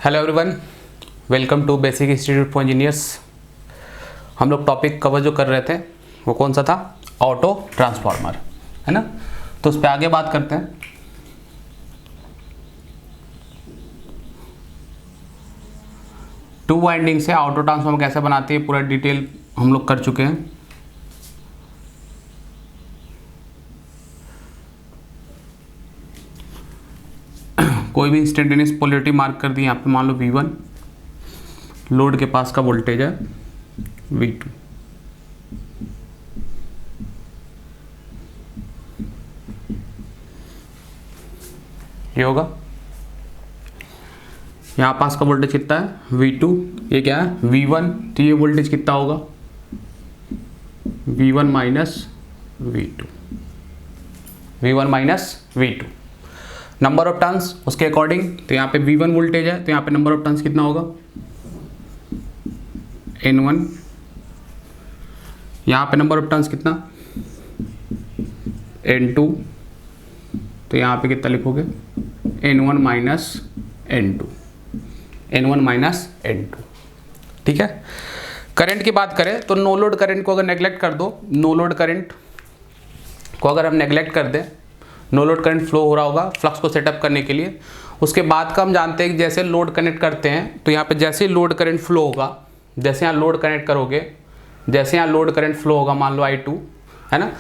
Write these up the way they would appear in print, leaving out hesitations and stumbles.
Hello everyone, welcome to basic institute for engineers. हम लोग topic cover जो कर रहे थे वो कौन सा था? ऑटो ट्रांसफार्मर, है ना। तो उस पर आगे बात करते हैं। टू वाइंडिंग से ऑटो ट्रांसफार्मर कैसे बनाती है पूरा डिटेल हम लोग कर चुके हैं। कोई भी इंस्टेंटेनियस पोलैरिटी मार्क कर दी यहाँ पे, मान लो V1, लोड के पास का वोल्टेज है V2। ये होगा यहाँ पास का वोल्टेज कितना है V2, ये क्या है V1, तो ये वोल्टेज कितना होगा V1 minus V2, V1 minus V2। Number of turns उसके अकॉर्डिंग, तो यहाँ पे V1 वोल्टेज है तो यहाँ पे नंबर ऑफ टर्न्स कितना होगा N1। यहाँ पे नंबर ऑफ टर्न्स कितना N2, तो यहाँ पे कितना लिखोगे N1 minus N2, N1 minus N2। ठीक है। करंट की बात करें तो नो लोड करंट को अगर नेग्लेक्ट कर दो, नो लोड करंट को अगर हम नेग्लेक्ट कर दें, नो लोड करंट फ्लो हो रहा होगा फ्लक्स को सेटअप करने के लिए। उसके बाद का हम जानते हैं कि जैसे लोड कनेक्ट करते हैं तो यहाँ पे जैसे ही लोड करंट फ्लो होगा, जैसे यहाँ लोड कनेक्ट करोगे, जैसे यहाँ लोड करंट फ्लो होगा, मान लो I2 है ना,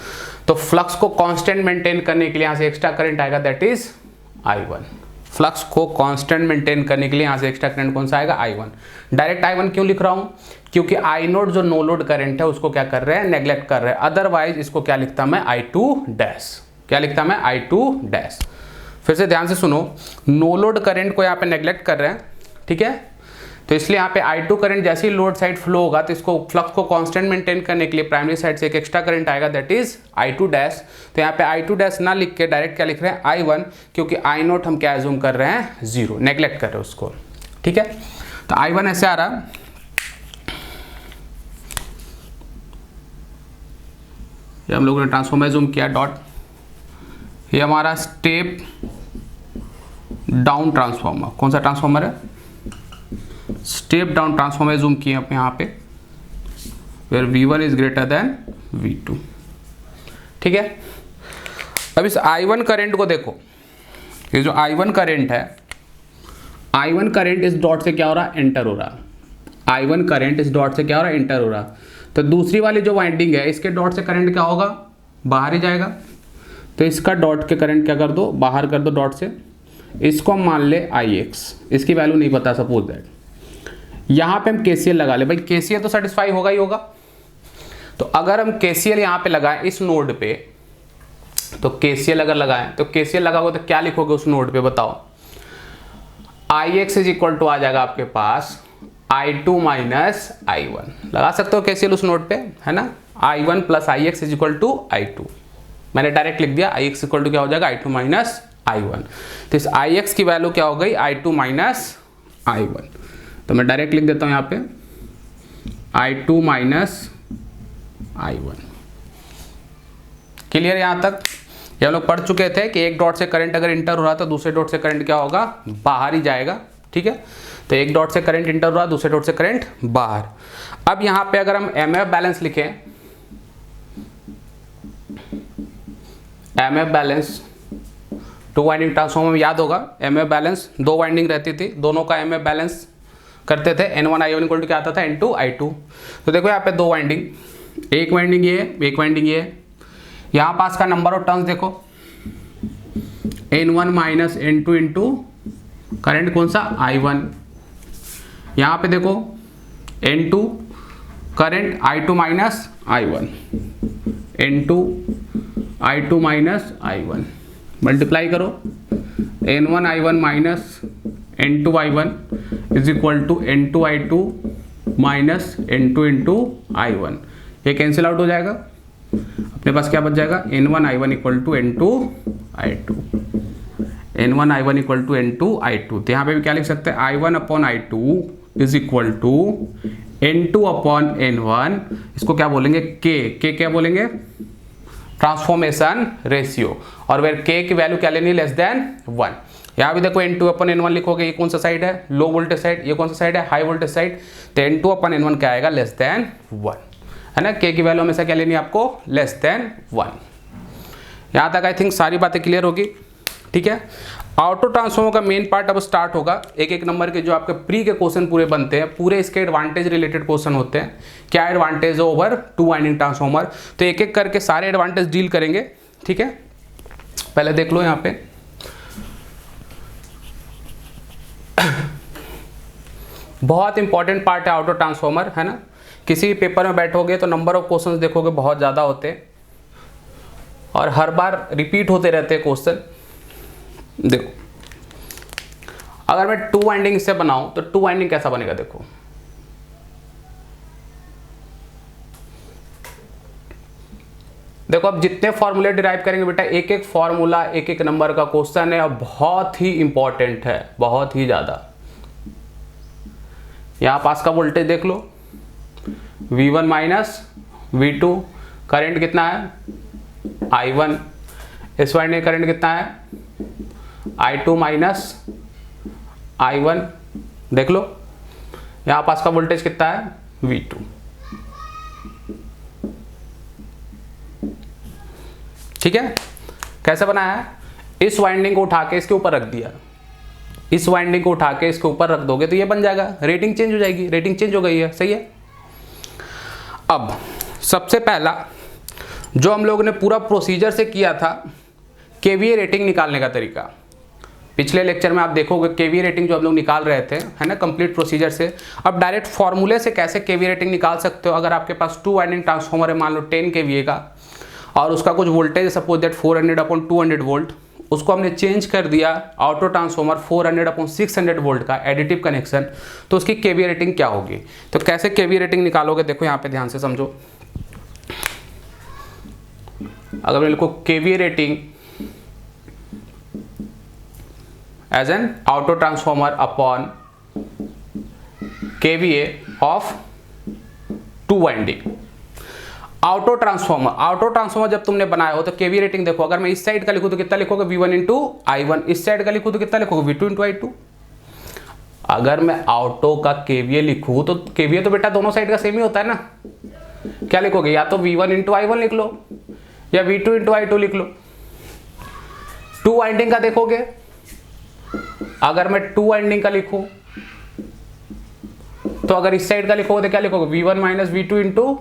तो फ्लक्स को कांस्टेंट मेंटेन करने के लिए यहाँ से एक्स्ट्रा करंट आएगा, दैट इज I1। फ्लक्स को कांस्टेंट मेंटेन करने के लिए यहाँ से एक्स्ट्रा करंट कौन सा आएगा I1। डायरेक्ट I1 क्यों लिख रहा हूँ? क्योंकि I0 जो नो लोड करंट है उसको क्या कर रहे हैं, नेग्लेक्ट कर रहे हैं। अदरवाइज इसको क्या लिखता मैं I2 डैश, क्या लिखता मैं I2 डैश। फिर से ध्यान से सुनो, नो लोड करंट को यहाँ पे नेग्लेक्ट कर रहे हैं, ठीक है, तो इसलिए यहाँ पे I2 करंट जैसे ही लोड साइड फ्लो होगा तो इसको फ्लक्स को कांस्टेंट मेंटेन करने के लिए प्राइमरी साइड से एक एक्स्ट्रा करंट आएगा, दैट इज I2 डैश। तो यहाँ पे I2 डैश ना लिख के डायरेक्ट क्या लिख रहे हैं I1, क्योंकि I0 हम क्या एज्यूम कर रहे हैं 0, नेग्लेक्ट कर रहे हैं उसको। ठीक है, तो I1 ऐसे आ रहा, ये हम लोगों ने ट्रांसफॉर्मर एज्यूम किया डॉट, ये हमारा स्टेप डाउन ट्रांसफॉर्मर, कौन सा ट्रांसफॉर्मर है स्टेप डाउन ट्रांसफॉर्मर जूम किए अपने यहाँ पे, where V1 is greater than V2। ठीक है। अब इस I1 करंट को देखो, ये जो I1 करंट है, I1 करंट इस डॉट से क्या हो रहा, एंटर हो रहा। I1 करंट इस डॉट से क्या हो रहा, एंटर हो रहा। तो दूसरी वाली जो वाइंडिंग है इसके डॉट से करंट क्या होगा, बाहर ही जाएगा। तो इसका डॉट के करंट क्या कर दो, बाहर कर दो डॉट से। इसको हम मान ले Ix, इसकी वैल्यू नहीं पता सपोज दैट। यहाँ पे हम KCL लगा ले, भाई KCL तो सेटिस्फाई होगा ही होगा। तो अगर हम KCL यहाँ पे लगाएं इस नोड पे, तो KCL अगर लगाएं तो KCL लगाओगे तो क्या लिखोगे उस नोड पे बताओ? Ix इज इक्वल टू आ जाएगा आपके पास I2 माइनस I1। लगा सकते हो KCL उस नोड पे, है ना। I1 plus Ix is equal to I2। मैंने डायरेक्ट लिख दिया Ix इक्वल टू क्या हो जाएगा I2 माइनस I1। तो इस Ix की वैल्यू क्या हो गई I2 माइनस I1। तो मैं डायरेक्ट लिख देता हूं यहाँ पे I2 माइनस I1। क्लियर यहां तक? ये हम लोग पढ़ चुके थे कि एक डॉट से करंट अगर इंटर हो रहा तो दूसरे डॉट से करंट क्या होगा, बाहर ही जाएगा। ठीक है, तो एक डॉट से करंट इंटर हो रहा, दूसरे डॉट से करंट बाहर। अब यहां पे अगर हम MF बैलेंस लिखें, MF balance two winding transformer में याद होगा, MF बैलेंस दो वाइंडिंग रहती थी, दोनों का MF बैलेंस करते थे। N1 I1 इक्वल टू क्या आता था N2 I2। तो देखो यहाँ पे दो वाइंडिंग, एक वाइंडिंग ये, एक वाइंडिंग ये। यहाँ पास का नंबर ऑफ टर्न्स देखो N1 minus N2 into current कौन सा I1। यहाँ पे देखो N2 current I2 minus I1, N2 I2 minus I1, multiply करो N1 I1 minus N2 I1 is equal to N2 I2 minus N2 into I1। ये cancel out हो जाएगा, अपने पास क्या बच जाएगा N1 I1 equal to N2 I2, N1 I1 equal to N2 I2। तो यहाँ पे भी क्या लिख सकते हैं I1 upon I2 is equal to N2 upon N1। इसको क्या बोलेंगे K क्या बोलेंगे, ट्रांसफॉर्मेशन रेशियो। और वेर K की वैल्यू क्या लेनी, लेस देन 1। यहाँ भी देखो N2/N1 लिखोगे, ये कौन सा साइड है, लो वोल्टेज साइड, ये कौन सा साइड है, हाई वोल्टेज साइड। तो N2/N1 क्या आएगा, लेस देन 1, है ना। K की वैल्यू हमेशा क्या लेनी है आपको, लेस देन 1। यहाँ तक आई थिंक सारी बातें क्लियर होगी, ठीक है। ऑटो ट्रांसफॉर्मर का मेन पार्ट अब स्टार्ट होगा। एक एक नंबर के जो आपके प्री के क्वेश्चन पूरे बनते हैं, पूरे इसके एडवांटेज रिलेटेड क्वेश्चन होते हैं। क्या एडवांटेज है ओवर 2 वाइंडिंग ट्रांसफॉर्मर, तो एक एक करके सारे एडवांटेज डील करेंगे, ठीक है। पहले देख लो यहाँ पे बहुत इंपॉर्टेंट पार्ट है ऑटो ट्रांसफॉर्मर, है ना। किसी भी पेपर में बैठोगे तो नंबर ऑफ क्वेश्चंस देखोगे बहुत ज़्यादा होते हैं और हर बार रिपीट होते रहते हैं क्वेश्चन। देखो अगर मैं 2 वाइंडिंग से बनाऊं तो 2 वाइंडिंग कैसा बनेगा, देखो देखो अब जितने फॉर्मूले डिराइव करेंगे बेटा, एक एक फॉर्मूला एक एक नंबर का क्वेश्चन है और बहुत ही इंपॉर्टेंट है, बहुत ही ज्यादा। यहां पास का वोल्टेज देख लो, V1 माइनस V2, करंट कितना है I1, इस वाइंडिंग करंट कितना है I2 माइनस I1, देख लो यहां पास का वोल्टेज कितना है V2, ठीक है। कैसे बनाया है, इस वाइंडिंग को उठा के इसके ऊपर रख दिया, इस वाइंडिंग को उठा के इसके ऊपर रख दोगे तो ये बन जाएगा, रेटिंग चेंज हो जाएगी, रेटिंग चेंज हो गई है, सही है। अब सबसे पहला जो हम लोगों ने पूरा प्रोसीजर से किया था, केवीए रेटिंग निकालने का तरीका, पिछले लेक्चर में आप देखोगे केवीए रेटिंग जो हम लोग निकाल रहे थे, है ना, कंप्लीट प्रोसीजर से। अब डायरेक्ट फॉर्मूले से कैसे केवीए रेटिंग निकाल सकते हो। अगर आपके पास 2 वाइंडिंग ट्रांसफॉर्मर है, मान लो 10 केवीए का, और उसका कुछ वोल्टेज सपोज दैट 400/200 वोल्ट, उसको हमने चेंज कर दिया ऑटो ट्रांसफॉर्मर 400/600 वोल्ट का एडिटिव कनेक्शन, तो उसकी केवीए रेटिंग क्या होगी। तो कैसे केवीए रेटिंग निकालोगे, देखो यहाँ पे ध्यान से समझो। अगर मैं लिखो KVA rating as an auto transformer upon KVA of 2 winding, auto transformer जब तुमने बनाया हो तो केवीए रेटिंग देखो, अगर मैं इस साइड का लिखूं तो कितना लिखोगे V1 इंटू I1, इस साइड का लिखूं तो कितना लिखोगे V2 इंटू I2। अगर मैं ऑटो का केवीए लिखूं तो केवीए तो बेटा दोनों साइड का सेम ही होता है ना, क्या लिखोगे, या तो V1 इंटू I1 लिख लो या V2 इंटू I2 लिख लो। 2 वाइंडिंग का देखोगे, अगर मैं 2 वाइंडिंग का लिखूं तो अगर इस साइड का लिखोगे तो क्या लिखोगे V1 minus V2 into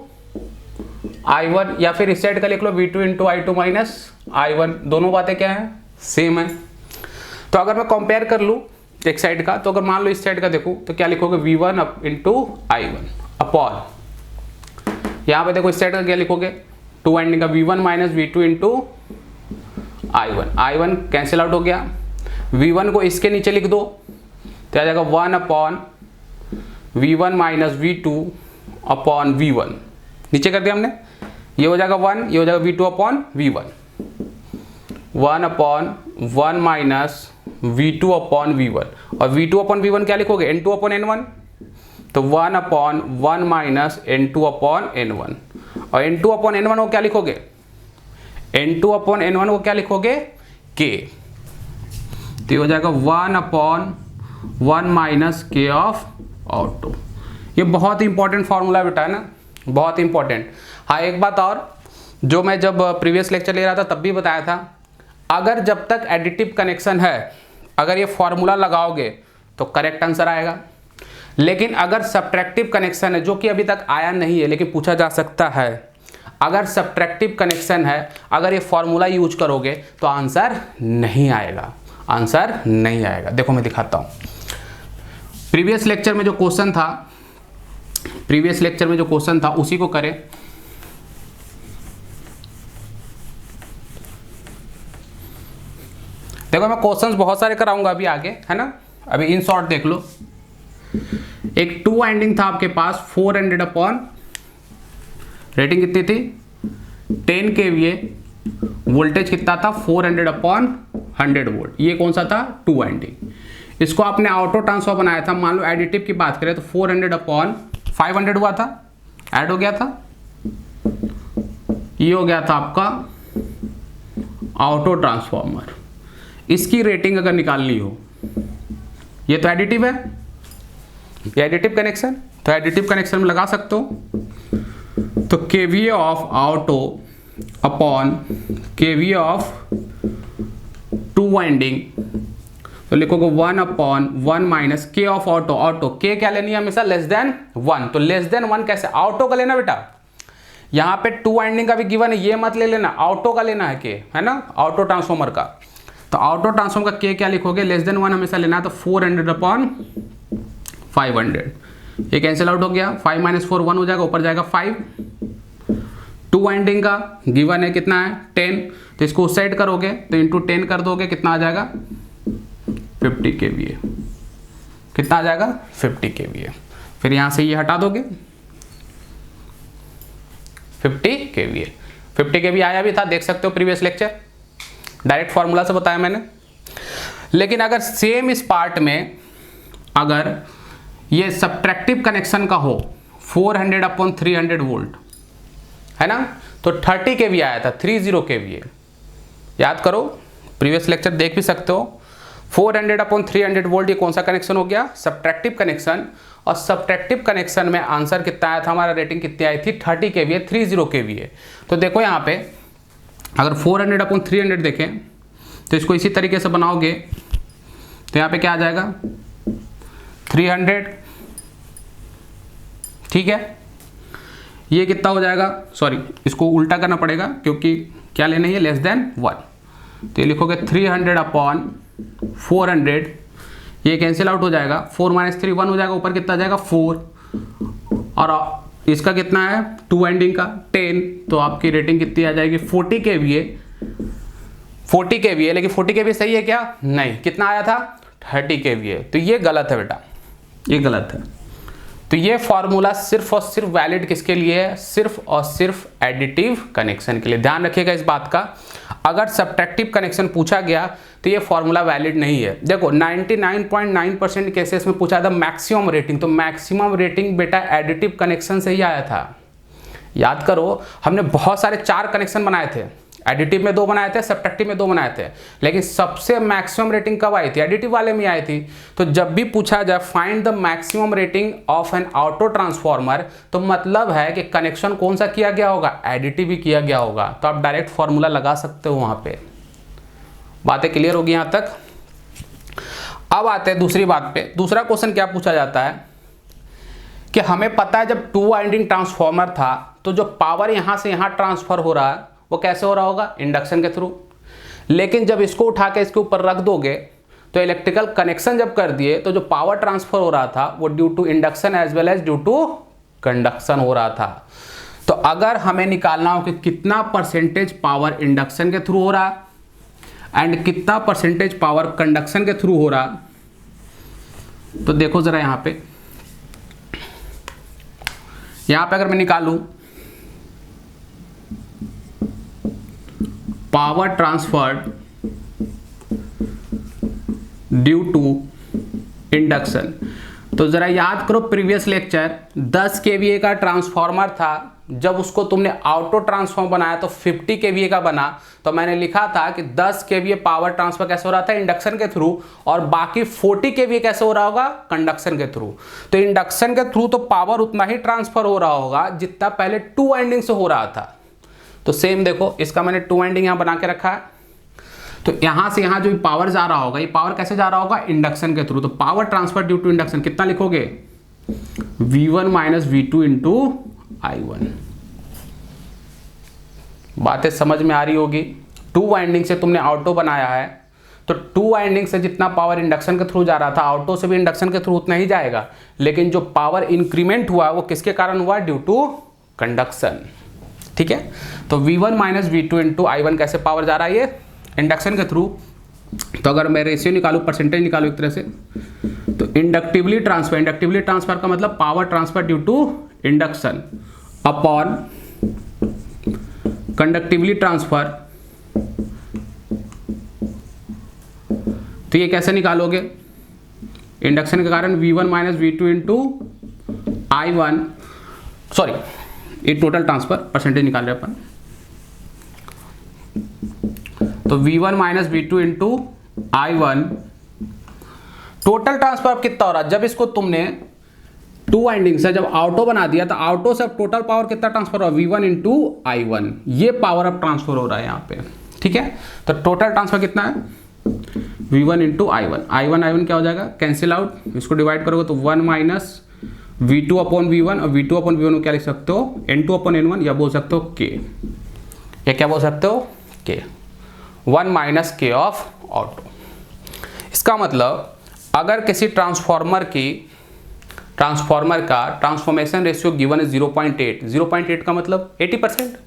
I1, या फिर इस साइड का लिख लो V2 into I2 minus I1, दोनों बातें क्या है, सेम है। तो अगर मैं कंपेयर कर लूँ एक साइड का, तो अगर मान लो इस साइड का देखूँ तो क्या लिखोगे V1 इंटू I1 अपॉन, यहाँ पे देखो इस साइड का क्या लिखोगे 2 वाइंडिंग का V1 minus V2 into I1 cancel out हो गया, V1 को इसके नीचे लिख दो तो आ जाएगा 1 upon V1 minus V2 upon V1, नीचे कर दिया हमने, ये हो जाएगा 1, ये हो जाएगा V2 upon V1, 1 upon 1 minus V2 upon V1, और V2 अपॉन V1 क्या लिखोगे N2 अपॉन N1, तो 1 upon 1 minus N2 upon N1, और N2 अपॉन N1 को क्या लिखोगे, N2 अपॉन N1 को क्या लिखोगे K, तो ये हो जाएगा 1 upon 1 minus K of auto. ये बहुत ही इंपॉर्टेंट फॉर्मूला बेटा है ना, बहुत इंपॉर्टेंट। हाँ एक बात और, जो मैं जब प्रीवियस लेक्चर ले रहा था तब भी बताया था, अगर जब तक एडिटिव कनेक्शन है, अगर ये फॉर्मूला लगाओगे तो करेक्ट आंसर आएगा, लेकिन अगर सब्ट्रैक्टिव कनेक्शन है, जो कि अभी तक आया नहीं है लेकिन पूछा जा सकता है, अगर सब्ट्रैक्टिव कनेक्शन है, अगर ये फॉर्मूला यूज करोगे तो आंसर नहीं आएगा, आंसर नहीं आएगा। देखो मैं दिखाता हूँ, प्रीवियस लेक्चर में जो क्वेश्चन था उसी को करें। देखो मैं क्वेश्चंस बहुत सारे कराऊंगा अभी आगे, है ना। अभी इन शॉर्ट देख लो, एक 2 वाइंडिंग था आपके पास 400 अपॉन, रेटिंग कितनी थी 10 kVA, वोल्टेज कितना था 400 अपॉन 100 वोल्ट, ये कौन सा था 2 वाइंडिंग। इसको आपने ऑटो ट्रांसफॉर्मर बनाया था, मान लो एडिटिव की बात करें तो 400 अपॉन 500 हुआ था, ऐड हो गया था, ये हो गया था आपका ऑटो ट्रांसफॉर्मर। इसकी रेटिंग अगर निकालनी हो, ये तो एडिटिव है, ये एडिटिव कनेक्शन, तो एडिटिव कनेक्शन में लगा सकते हो। तो KVA of auto upon KVA of two winding, तो लिखोगे 1 अपॉन 1 माइनस के ऑफ ऑटो। ऑटो के क्या लेनी है हमेशा, लेस देन 1। तो लेस देन 1 कैसे, ऑटो का लेना बेटा, यहाँ पे टू वाइंडिंग का भी गिवन है, ये मत ले लेना, ऑटो का लेना है के, है ना, ऑटो ट्रांसफॉर्मर का। तो ऑटो ट्रांसफॉर्मर का के क्या लिखोगे, लेस देन 1 हमेशा लेना है, तो 400 अपॉन 500, ये कैंसिल आउट हो गया, 5 माइनस 4 1 हो जाएगा, ऊपर जाएगा 5। टू वाइंडिंग का गिवन है कितना है 10, तो इसको उस साइड करोगे तो इंटू 10 कर दोगे, कितना आ जाएगा 50 kVA। कितना आ जाएगा 50 kVA। फिर यहां से ये हटा दोगे 50 kVA। 50 kVA आया भी था, देख सकते हो प्रीवियस लेक्चर, डायरेक्ट फॉर्मूला से बताया मैंने। लेकिन अगर सेम इस पार्ट में अगर ये सब्ट्रैक्टिव कनेक्शन का हो 400 अपॉन 300 वोल्ट, है ना, तो 30 kVA आया था, 30 kVA। याद करो, प्रीवियस लेक्चर देख भी सकते हो। 400 अपॉन 300 वोल्ट, ये कौन सा कनेक्शन हो गया, सब्ट्रैक्टिव कनेक्शन। और सब्ट्रैक्टिव कनेक्शन में आंसर कितना आया था हमारा, रेटिंग कितनी आई थी 30 kVA, 30 kVA। तो देखो यहाँ पे अगर 400 अपॉन 300 देखें तो इसको इसी तरीके से बनाओगे तो यहाँ पे क्या आ जाएगा 300, ठीक है। ये कितना हो जाएगा, सॉरी इसको उल्टा करना पड़ेगा क्योंकि क्या लेना है, लेस देन 1। तो ये लिखोगे 300 अपॉन 400, ये कैंसिल आउट हो जाएगा, 4 माइनस 3 1 हो जाएगा, ऊपर कितना जाएगा 4, और इसका कितना है टू वाइंडिंग का 10, तो आपकी रेटिंग कितनी आ जाएगी 40 kVA। 40 kVA, लेकिन 40 kVA सही है क्या, नहीं, कितना आया था 30 kVA। तो ये गलत है बेटा, ये गलत है। तो ये फॉर्मूला सिर्फ और सिर्फ वैलिड किसके लिए है, सिर्फ और सिर्फ एडिटिव कनेक्शन के लिए। ध्यान रखिएगा इस बात का, अगर सब्ट्रैक्टिव कनेक्शन पूछा गया तो ये फॉर्मूला वैलिड नहीं है। देखो 99.9% केसेस में पूछा था मैक्सिमम रेटिंग, तो मैक्सिमम रेटिंग बेटा एडिटिव कनेक्शन से ही आया था। याद करो, हमने बहुत सारे 4 कनेक्शन बनाए थे, एडिटिव में 2 बनाए थे, सब्ट्रैक्टिव में 2 बनाए थे, लेकिन सबसे मैक्सिमम रेटिंग कब आई थी, एडिटिव वाले में आई थी। तो जब भी पूछा जाए find the maximum rating of N auto transformer, तो मतलब है कि कनेक्शन कौन सा किया गया होगा, एडिटिव ही किया गया होगा। तो आप डायरेक्ट फॉर्मूला लगा सकते हो वहां पे। बातें क्लियर होगी यहां तक। अब आते हैं दूसरी बात पे। दूसरा क्वेश्चन क्या पूछा जाता है कि हमें पता है जब टू वाइंडिंग ट्रांसफॉर्मर था तो जो पावर यहां से यहां ट्रांसफर हो रहा है वो कैसे हो रहा होगा, इंडक्शन के थ्रू। लेकिन जब इसको उठा के इसके ऊपर रख दोगे तो इलेक्ट्रिकल कनेक्शन जब कर दिए तो जो पावर ट्रांसफर हो रहा था वो due to induction as well as due to conduction हो रहा था। तो अगर हमें निकालना हो कि कितना परसेंटेज पावर इंडक्शन के थ्रू हो रहा एंड कितना परसेंटेज पावर कंडक्शन के थ्रू हो रहा, तो देखो जरा यहां पे अगर मैं निकालूं power transferred due to induction, तो जरा याद करो प्रीवियस लेक्चर 10 kVA का ट्रांसफॉर्मर था, जब उसको तुमने ऑटो ट्रांसफॉर्मर बनाया तो 50 kVA का बना। तो मैंने लिखा था कि 10 kVA पावर ट्रांसफर कैसे हो रहा था, इंडक्शन के थ्रू, और बाकी 40 kVA कैसे हो रहा होगा, कंडक्शन के थ्रू। तो इंडक्शन के थ्रू तो पावर उतना ही ट्रांसफर हो रहा होगा जितना पहले टू वाइंडिंग से हो रहा था। तो सेम देखो, इसका मैंने टू वाइंडिंग यहां बना के रखा है, तो यहां से यहां जो पावर जा रहा होगा, ये पावर कैसे जा रहा होगा, इंडक्शन के थ्रू। तो power transfer due to induction कितना लिखोगे, V1 minus V2 into I1। बातें समझ में आ रही होगी। टू वाइंडिंग से तुमने ऑटो बनाया है, तो टू वाइंडिंग से जितना पावर इंडक्शन के थ्रू जा रहा था, ऑटो से भी इंडक्शन के थ्रू उतना ही जाएगा, लेकिन जो पावर इंक्रीमेंट हुआ वो किसके कारण हुआ, ड्यू टू कंडक्शन। ठीक है, तो V1 minus V2 into I1 कैसे पावर जा रहा है, ये इंडक्शन के थ्रू। तो अगर मैं रेशियो निकालूं, परसेंटेज निकालूं एक तरह से, तो इंडक्टिवली ट्रांसफर का मतलब power transfer due to induction upon conductively transfer. तो ये कैसे निकालोगे, इंडक्शन के कारण V1 minus V2 into I1, sorry ये टोटल ट्रांसफर परसेंटेज निकाल रहे अपन। तो V1 minus V2 into I1 total transfer कितना हो रहा है, जब इसको तुमने टू वाइंडिंग से जब ऑटो बना दिया तो ऑटो से अब टोटल पावर कितना ट्रांसफर हो रहा है, V1 इंटू I1, ये पावर अब ट्रांसफर हो रहा है यहाँ पे, ठीक है। तो टोटल ट्रांसफर कितना है, V1 इंटू I1, I1 क्या हो जाएगा, कैंसिल आउट, इसको डिवाइड करोगे तो 1 माइनस V2 अपॉन V1, और V2 अपॉन V1 को क्या लिख सकते हो, N2 अपॉन N1, या बोल सकते हो K, ये क्या बोल सकते हो K, 1 minus K of auto. इसका मतलब अगर किसी ट्रांसफॉर्मर का ट्रांसफॉर्मेशन रेशियो गिवन है 0.8, 0.8 का मतलब 80%,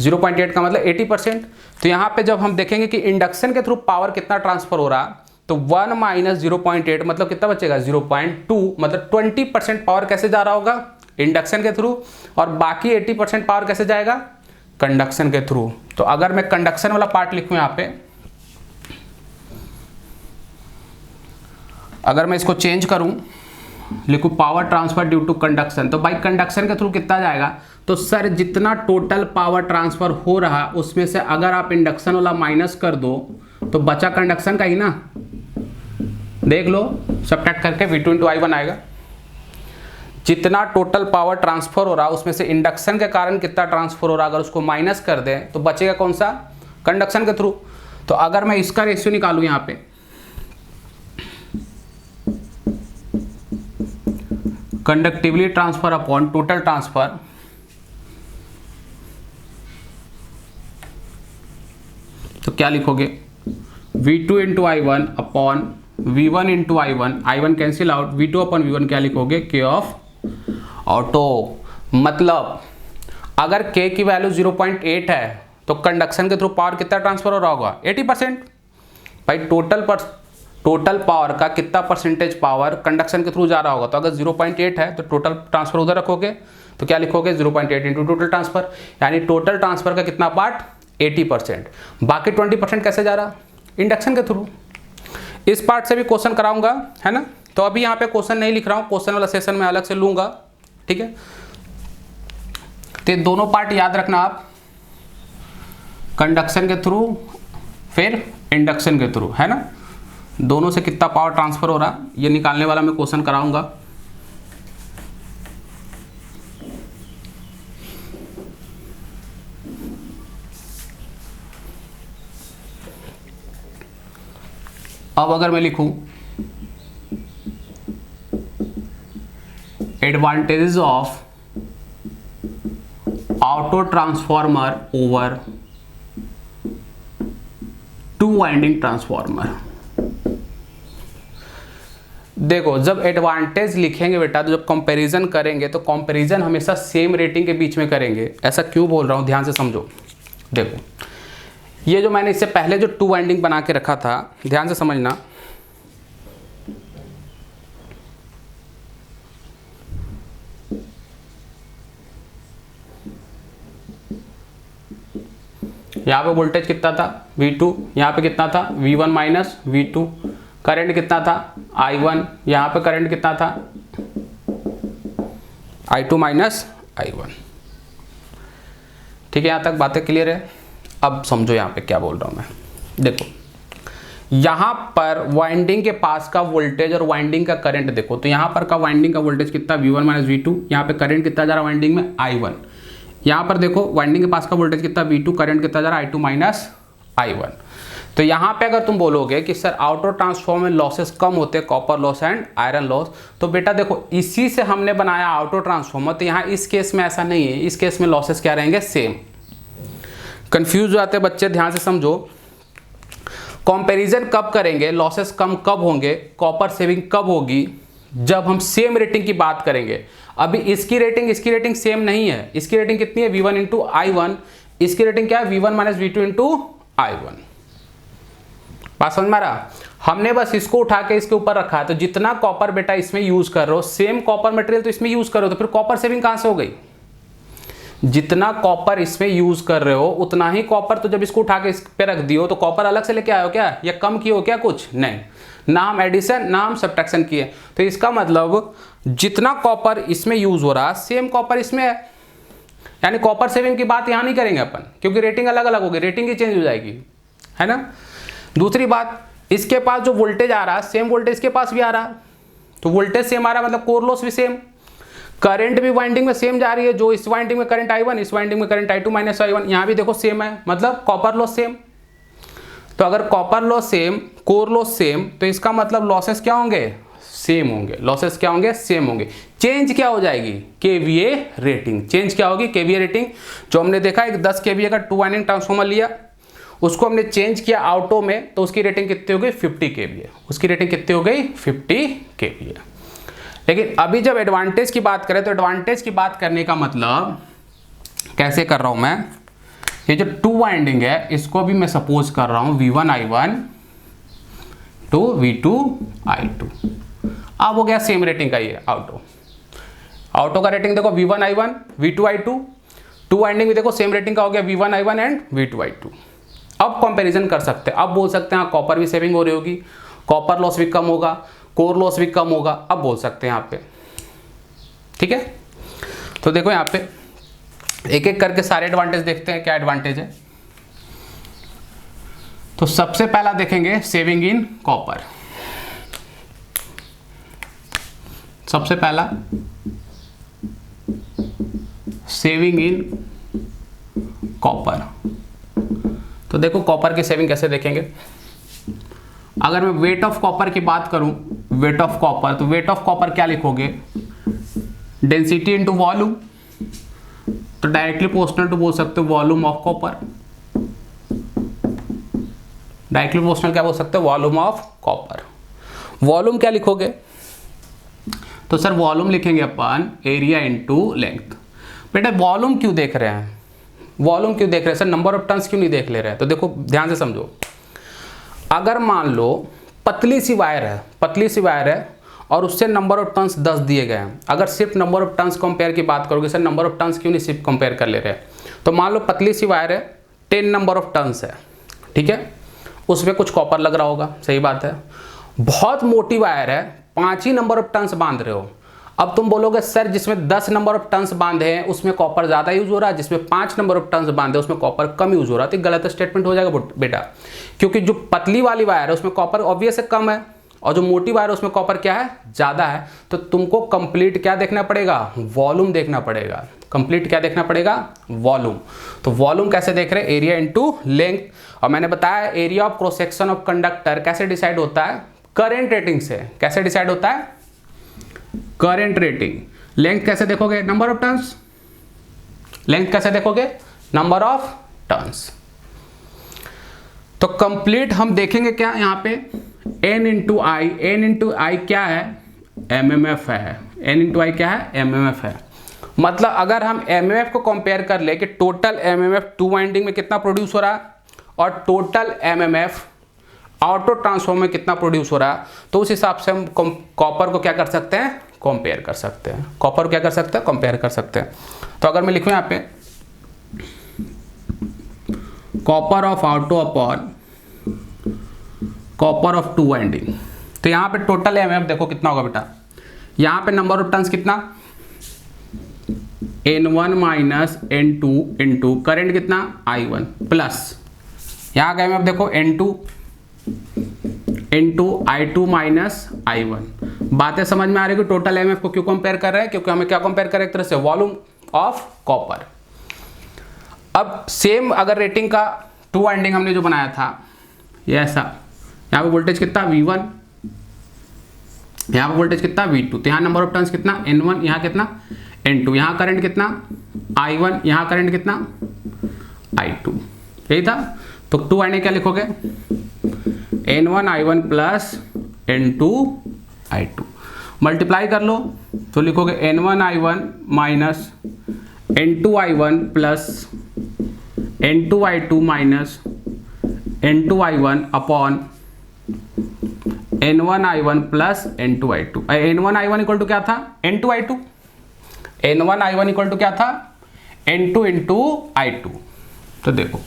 0.8 का मतलब 80%। तो यहाँ पे जब हम देखेंगे कि इंडक्शन के थ्रू पावर कितना ट्रांसफर हो रहा, तो 1 माइनस 0.8 मतलब कितना बचेगा, 0.2, मतलब 20% पावर कैसे जा रहा होगा, इंडक्शन के थ्रू, और बाकी 80% पावर कैसे जाएगा, कंडक्शन के थ्रू। तो अगर मैं कंडक्शन वाला पार्ट लिखूं यहाँ पे, अगर मैं इसको चेंज करूं, लिखूं power transfer due to conduction, तो भाई कंडक्शन के थ्रू कितना जाएगा, तो सर जितना टोटल पावर ट्रांसफर हो रहा उसमें से अगर आप इंडक्शन वाला माइनस कर दो तो बचा कंडक्शन का ही ना, देख लो सब्ट्रैक्ट करके V2 इंटू I1 आएगा। जितना टोटल पावर ट्रांसफर हो रहा उसमें से इंडक्शन के कारण कितना ट्रांसफर हो रहा, अगर उसको माइनस कर दें तो बचेगा कौन सा, कंडक्शन के थ्रू। तो अगर मैं इसका रेशियो निकालूं यहाँ पे, conductively transfer upon total transfer, तो क्या लिखोगे, V2 into I1 upon V1 into I1 cancel out, V2 upon V1 क्या लिखोगे, K ऑफ ऑटो। मतलब अगर K की वैल्यू 0.8 है तो कंडक्शन के थ्रू पावर कितना ट्रांसफर हो रहा होगा, 80%। भाई टोटल पावर का कितना परसेंटेज पावर कंडक्शन के थ्रू जा रहा होगा, तो अगर 0.8 है तो टोटल ट्रांसफर उधर रखोगे तो क्या लिखोगे, 0.8 इंटू टोटल ट्रांसफर, यानी टोटल ट्रांसफर का कितना पार्ट, 80%, बाकी 20% कैसे जा रहा, इंडक्शन के थ्रू। इस पार्ट से भी क्वेश्चन कराऊंगा, है ना। तो अभी यहाँ पे क्वेश्चन नहीं लिख रहा हूँ, क्वेश्चन वाला सेशन में अलग से लूंगा, ठीक है। तो दोनों पार्ट याद रखना आप, कंडक्शन के थ्रू फिर इंडक्शन के थ्रू, है ना। दोनों से कितना पावर ट्रांसफर हो रहा ये निकालने वाला मैं क्वेश्चन कराऊंगा। अब अगर मैं लिखूं advantages of auto transformer over two winding transformer. देखो जब एडवांटेज लिखेंगे बेटा, तो जब कंपैरिजन करेंगे तो कंपैरिजन हमेशा सेम रेटिंग के बीच में करेंगे। ऐसा क्यों बोल रहा हूँ, ध्यान से समझो। देखो ये जो मैंने इससे पहले जो टू वाइंडिंग बना के रखा था, ध्यान से समझना। यहाँ पे वोल्टेज कितना था, V2, यहाँ पे कितना था, V1 माइनस V2, करंट कितना था, I1, यहाँ पे करंट कितना था, I2 माइनस I1। ठीक है, यहाँ तक बातें क्लियर है। अब समझो यहाँ पे क्या बोल रहा हूँ मैं। देखो यहाँ पर वाइंडिंग के पास का वोल्टेज और वाइंडिंग का करंट देखो, तो यहाँ पर का वाइंडिंग का वोल्टेज कितना, V1 माइनस V2, यहाँ पे करंट कितना जा रहा है वाइंडिंग में, I1। यहाँ पर देखो वाइंडिंग के पास का वोल्टेज कितना, V2, करंट कितना जा रहा है, I2 माइनस I1। तो यहाँ पे अगर तुम बोलोगे कि सर ऑटो ट्रांसफॉर्मर में लॉसेस कम होते हैं, copper loss and iron loss, तो बेटा देखो इसी से हमने बनाया ऑटो ट्रांसफॉर्मर। तो यहाँ इस केस में ऐसा नहीं है, इस केस में लॉसेस क्या रहेंगे, सेम। कंफ्यूज हो जाते हैं बच्चे, ध्यान से समझो। कंपैरिजन कब करेंगे, लॉसेस कम कब होंगे, कॉपर सेविंग कब होगी, जब हम सेम रेटिंग की बात करेंगे। अभी इसकी रेटिंग सेम नहीं है। इसकी रेटिंग कितनी है, V1 इंटू I1, इसकी रेटिंग क्या है, V1 minus V2 into I1। बात समझ में आ रहा। हमने बस इसको उठा के इसके ऊपर रखा है। तो जितना कॉपर बेटा इसमें यूज कर रहे हो, सेम कॉपर मटेरियल तो इसमें यूज कर रहे हो, तो फिर कॉपर सेविंग कहां से हो गई। जितना कॉपर इसमें यूज कर रहे हो उतना ही कॉपर, तो जब इसको उठा के इस पे रख दियो तो कॉपर अलग से लेके आए हो क्या, या कम किए हो क्या, कुछ नहीं, ना हम एडिशन ना हम सब्ट्रैक्शन किए। तो इसका मतलब जितना कॉपर इसमें यूज हो रहा सेम कॉपर इसमें है, यानी कॉपर सेविंग की बात यहां नहीं करेंगे अपन, क्योंकि रेटिंग अलग अलग होगी, रेटिंग ही चेंज हो जाएगी, है ना। दूसरी बात, इसके पास जो वोल्टेज आ रहा है सेम वोल्टेज इसके पास भी आ रहा है, तो वोल्टेज सेम आ रहा है मतलब कोर लॉस भी सेम, करंट भी वाइंडिंग में सेम जा रही है, जो इस वाइंडिंग में करंट I1 इस वाइंडिंग में करंट I2 माइनस I1, यहाँ भी देखो सेम है, मतलब कॉपर लॉस सेम। तो अगर copper loss same, core loss same, तो इसका मतलब लॉसेस क्या होंगे, सेम होंगे। लॉसेस क्या होंगे, सेम होंगे। चेंज क्या हो जाएगी, केवीए रेटिंग। चेंज क्या होगी, केवीए रेटिंग। जो हमने देखा एक 10 केवीए का 2 वाइंडिंग ट्रांसफार्मर लिया, उसको हमने चेंज किया ऑटो में, तो उसकी रेटिंग कितनी हो गई, 50 केवीए। उसकी रेटिंग कितनी हो गई, 50 केवीए। लेकिन अभी जब एडवांटेज की बात करें, तो एडवांटेज की बात करने का मतलब कैसे कर रहा हूं मैं, ये जो 2 वाइंडिंग है इसको भी मैं सपोज कर रहा हूं V1 I1 to V2 I2। अब हो गया सेम रेटिंग का ये ऑटो का रेटिंग देखो V1 I1 V2 I2, 2 winding भी देखो सेम रेटिंग का हो गया V1 I1 and V2 I2। अब कंपैरिजन कर सकते हैं, अब बोल सकते हैं कॉपर भी सेविंग हो रही होगी, कॉपर लॉस भी कम होगा, कोर लॉस भी कम होगा, अब बोल सकते हैं यहाँ पे। ठीक है, तो देखो यहाँ पे एक एक करके सारे एडवांटेज देखते हैं क्या एडवांटेज है। तो सबसे पहला देखेंगे सेविंग इन कॉपर। सबसे पहला सेविंग इन कॉपर। तो देखो कॉपर की सेविंग कैसे देखेंगे। अगर मैं वेट ऑफ कॉपर की बात करूं, वेट ऑफ कॉपर, तो वेट ऑफ कॉपर क्या लिखोगे, डेंसिटी इनटू वॉल्यूम, तो डायरेक्टली प्रोपोर्शनल टू बोल सकते हो volume of copper. Directly proportional क्या बोल सकते हो, वॉल्यूम ऑफ कॉपर। वॉल्यूम क्या लिखोगे, तो सर वॉल्यूम लिखेंगे अपन एरिया इनटू लेंथ। बेटा वॉल्यूम क्यों देख रहे हैं, वॉल्यूम क्यों देख रहे हैं सर, नंबर ऑफ टर्न्स क्यों नहीं देख ले रहे हैं। तो देखो ध्यान से समझो, अगर मान लो पतली सी वायर है और उससे नंबर ऑफ टर्न्स 10 दिए गए हैं, अगर सिर्फ नंबर ऑफ टर्न्स कंपेयर की बात करोगे, सर नंबर ऑफ टर्न्स क्यों नहीं सिर्फ कंपेयर कर ले रहे हैं, तो मान लो पतली सी वायर है, 10 नंबर ऑफ टर्न्स है, ठीक है, उसमें कुछ कॉपर लग रहा होगा, सही बात है। बहुत मोटी वायर है, 5 ही नंबर ऑफ टर्न्स बांध रहे हो, अब तुम बोलोगे सर जिसमें 10 नंबर ऑफ टर्न्स बांधे हैं उसमें कॉपर ज़्यादा यूज हो रहा है, जिसमें 5 नंबर ऑफ टर्न्स बांधे उसमें कॉपर कम यूज हो रहा है, तो गलत स्टेटमेंट हो जाएगा बेटा, क्योंकि जो पतली वाली वायर है उसमें कॉपर ऑब्वियस है कम है, और जो मोटी वायर है उसमें कॉपर क्या है, ज़्यादा है। तो तुमको कंप्लीट क्या देखना पड़ेगा, वॉल्यूम देखना पड़ेगा। कंप्लीट क्या देखना पड़ेगा, वॉल्यूम। तो वॉल्यूम कैसे देख रहे हैं, एरिया इंटू लेंथ। और मैंने बताया area of cross section of conductor कैसे डिसाइड होता है, करंट रेटिंग से। कैसे डिसाइड होता है, करंट रेटिंग। लेंथ कैसे देखोगे, नंबर ऑफ टर्न्स। लेंथ कैसे देखोगे, नंबर ऑफ टर्न्स। तो कंप्लीट हम देखेंगे क्या यहाँ पे, n इंटू आई। n इंटू आई क्या है, MMF है। n इंटू आई क्या है, MMF है। मतलब अगर हम MMF को कंपेयर कर ले कि टोटल MMF 2 वाइंडिंग में कितना प्रोड्यूस हो रहा है और टोटल MMF ऑटो ट्रांसफॉर्मर में कितना प्रोड्यूस हो रहा है, तो उस हिसाब से हम कॉपर को क्या कर सकते हैं, कंपेयर कर सकते हैं। कॉपर को क्या कर सकते हैं, कंपेयर कर सकते हैं। तो अगर मैं लिखूं यहाँ पे copper of auto upon copper of 2 winding, तो यहाँ पे टोटल MMF देखो कितना होगा बेटा, यहाँ पे नंबर ऑफ टर्न्स कितना, N1 minus N2 into current कितना I1 प्लस यहाँ का MMF देखो N2 into I2 minus I1। बातें समझ में आ रही है कि टोटल MMF को क्यों कंपेयर कर रहे हैं, क्योंकि हमें क्या कंपेयर कर रहे हैं, एक तरह से वॉल्यूम ऑफ कॉपर। अब सेम अगर रेटिंग का 2 वाइंडिंग हमने जो बनाया था ये ऐसा, यहाँ पे वोल्टेज कितना V1, यहाँ पे वोल्टेज कितना V2, तो यहाँ नंबर ऑफ टर्न्स कितना N1, यहाँ कितना N2, यहाँ करंट कितना I1, यहाँ करंट कितना I2, यही था। तो 2 वाइंडिंग क्या लिखोगे, N1 I1 plus N2 I2, multiply कर लो तो लिखोगे N1 I1 minus N2 I1 plus N2 I2 minus N2 I1 upon N1 I1 plus N2 I2। N1 I1 equal to क्या था, N2 I2। N1 I1 equal to क्या था, N2 into I2। तो देखो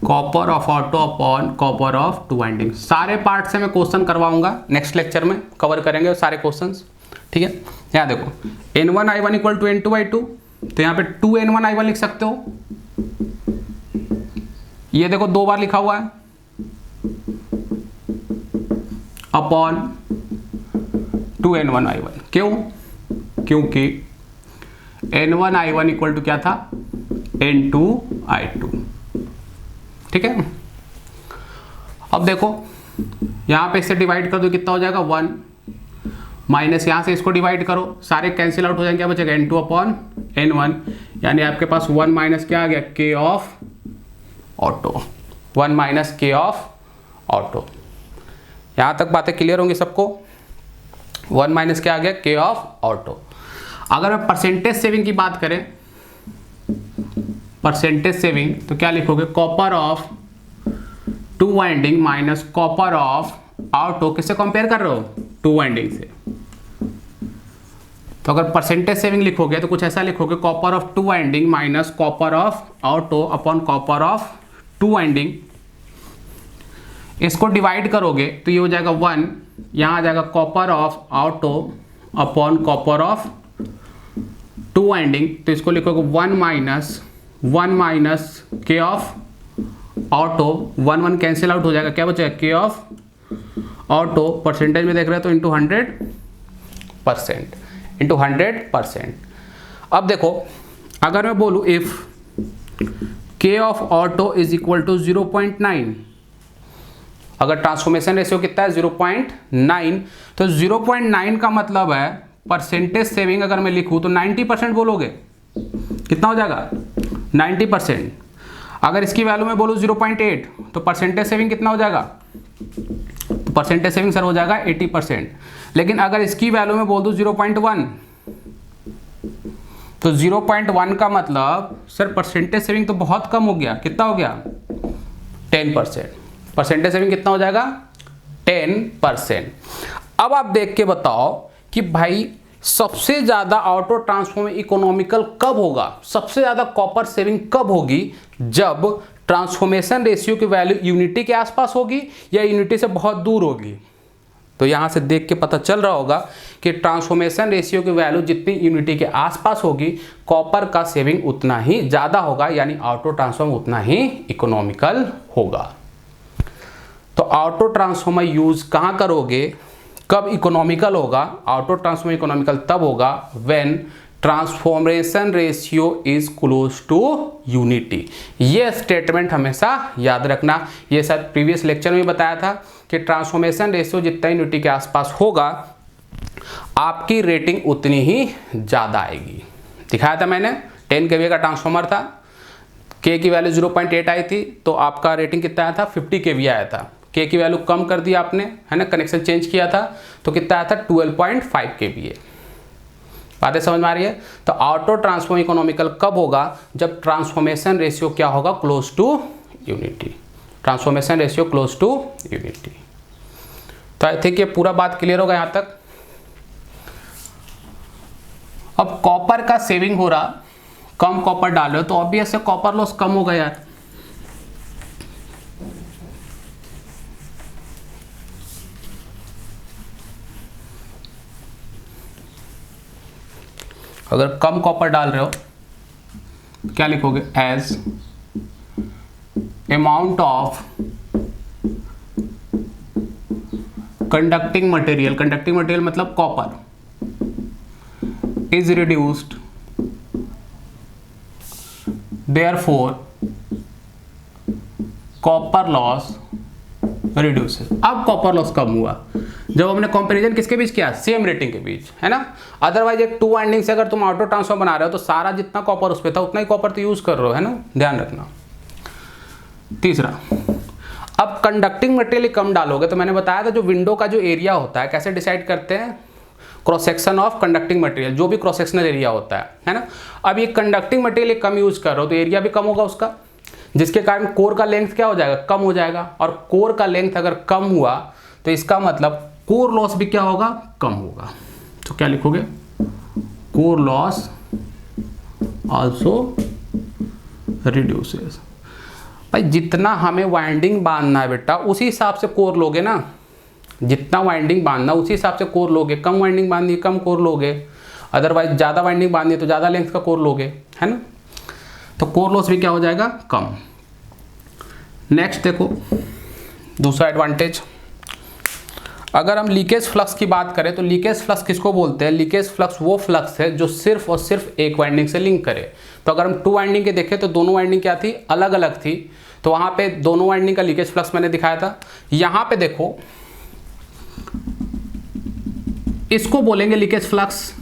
copper of auto upon copper of 2 winding. सारे part से मैं question करवाऊंगा, नेक्स्ट लेक्चर में कवर करेंगे सारे क्वेश्चंस, ठीक है, यहाँ देखो N1I1 इक्वल टू N2I2, तो यहाँ पे 2N1I1 लिख सकते हो। ये देखो 2 बार लिखा हुआ है अपॉन 2N1I1। क्यों? क्योंकि N1I1 इक्वल टू क्या था, N2I2। ठीक है, अब देखो यहाँ पे इससे डिवाइड कर दो, कितना हो जाएगा 1, माइनस यहाँ से इसको डिवाइड करो, सारे कैंसिल आउट हो जाएंगे, क्या बचेगा N2 अपॉन N1, यानी आपके पास 1 माइनस क्या आ गया, K of auto, 1 minus K of auto. यहाँ तक बातें क्लियर होंगी सबको? 1 माइनस क्या आ गया, K ऑफ ऑटो। अगर मैं परसेंटेज सेविंग की बात करें, परसेंटेज सेविंग तो क्या लिखोगे, copper of 2 winding minus copper of auto. किससे कंपेयर कर रहे हो, 2 वाइंडिंग से। तो अगर परसेंटेज सेविंग लिखोगे तो कुछ ऐसा लिखोगे, copper of 2 winding minus copper of auto upon copper of 2 winding. इसको डिवाइड करोगे तो ये हो जाएगा 1, यहाँ आ जाएगा copper of auto upon copper of 2 winding, तो इसको लिखोगे 1 minus K of auto, 1 cancel out हो जाएगा, क्या बचेगा K ऑफ ऑटो, परसेंटेज में देख रहे हो तो इंटू 100%, इंटू 100%। अब देखो अगर मैं बोलूँ if K of auto is equal to 0.9, अगर ट्रांसफॉर्मेशन रेशियो कितना है 0.9, तो 0.9 का मतलब है परसेंटेज सेविंग अगर मैं लिखूँ तो 90% बोलोगे, कितना हो जाएगा 90%। अगर इसकी वैल्यू में बोलूँ 0.8 तो परसेंटेज सेविंग कितना हो जाएगा, तो परसेंटेज सेविंग सर हो जाएगा 80%। लेकिन अगर इसकी वैल्यू में बोल दूँ 0.1 तो 0.1 का मतलब सर परसेंटेज सेविंग तो बहुत कम हो गया, कितना हो गया 10%। परसेंटेज सेविंग कितना हो जाएगा 10%। अब आप देख के बताओ कि भाई सबसे ज़्यादा ऑटो ट्रांसफॉर्मर इकोनॉमिकल कब होगा, सबसे ज़्यादा कॉपर सेविंग कब होगी, जब ट्रांसफॉर्मेशन रेशियो की वैल्यू यूनिटी के आसपास होगी या यूनिटी से बहुत दूर होगी। तो यहाँ से देख के पता चल रहा होगा कि ट्रांसफॉर्मेशन रेशियो की वैल्यू जितनी यूनिटी के आसपास होगी, कॉपर का सेविंग उतना ही ज़्यादा होगा, यानी ऑटो ट्रांसफॉर्मर उतना ही इकोनॉमिकल होगा। तो ऑटो ट्रांसफॉर्मर यूज़ कहाँ करोगे, कब इकोनॉमिकल होगा, ऑटो ट्रांसफॉर्मर इकोनॉमिकल तब होगा when transformation ratio is close to unity. ये स्टेटमेंट हमेशा याद रखना, ये शायद प्रीवियस लेक्चर में बताया था कि ट्रांसफॉर्मेशन रेशियो जितना यूनिटी के आसपास होगा आपकी रेटिंग उतनी ही ज़्यादा आएगी। दिखाया था मैंने, 10 kVA का ट्रांसफॉर्मर था, K की वैल्यू 0.8 आई थी तो आपका रेटिंग कितना आया था 50 kVA आया था। K की वैल्यू कम कर दी आपने, है ना, कनेक्शन चेंज किया था तो कितना आया था 12.5 kVA। बातें समझ में आ रही है? तो ऑटो ट्रांसफॉर्म इकोनॉमिकल कब होगा, जब ट्रांसफॉर्मेशन रेशियो क्या होगा close to unity, transformation ratio close to unity. तो आई थिंक ये पूरा बात क्लियर होगा यहाँ तक। अब कॉपर का सेविंग हो रहा, कम कॉपर डाल रहे हो तो ऑब्वियस है कॉपर लॉस कम होगा यार। अगर कम कॉपर डाल रहे हो क्या लिखोगे, as amount of conducting material, conducting material मतलब copper, is reduced therefore copper loss reduces. अब कॉपर लॉस कम हुआ जब हमने कंपैरिजन किसके बीच किया, सेम रेटिंग के बीच, है ना। अदरवाइज एक 2 वाइंडिंग से अगर तुम ऑटो ट्रांसफॉर्मर बना रहे हो तो सारा जितना कॉपर उस पर था उतना ही कॉपर तो यूज कर रहे हो, है ना, ध्यान रखना। तीसरा, अब कंडक्टिंग मटेरियल कम डालोगे तो मैंने बताया था जो विंडो का जो एरिया होता है कैसे डिसाइड करते हैं, cross section of conducting material, जो भी क्रॉस सेक्शनल एरिया होता है ना। अब ये कंडक्टिंग मटेरियल कम यूज कर रहे हो तो एरिया भी कम होगा उसका, जिसके कारण कोर का लेंथ क्या हो जाएगा, कम हो जाएगा। और कोर का लेंथ अगर कम हुआ तो इसका मतलब कोर लॉस भी क्या होगा, कम होगा। तो क्या लिखोगे, कोर लॉस आल्सो रिड्यूसेस। भाई जितना हमें वाइंडिंग बांधना है बेटा उसी हिसाब से कोर लोगे ना, जितना वाइंडिंग बांधना उसी हिसाब से कोर लोगे, कम वाइंडिंग बांधनी कम कोर लोगे, अदरवाइज ज़्यादा वाइंडिंग बांधनी है तो ज़्यादा लेंथ का कोर लोगे, है ना। तो कोर लॉस भी क्या हो जाएगा, कम। नेक्स्ट देखो दूसरा एडवांटेज, अगर हम लीकेज फ्लक्स की बात करें तो लीकेज फ्लक्स किसको बोलते हैं, लीकेज फ्लक्स वो फ्लक्स है जो सिर्फ और सिर्फ एक वाइंडिंग से लिंक करे। तो अगर हम 2 वाइंडिंग के देखें तो दोनों वाइंडिंग क्या थी, अलग अलग थी, तो वहां पे दोनों वाइंडिंग का लीकेज फ्लक्स मैंने दिखाया था। यहां पे देखो इसको बोलेंगे लीकेज फ्लक्स,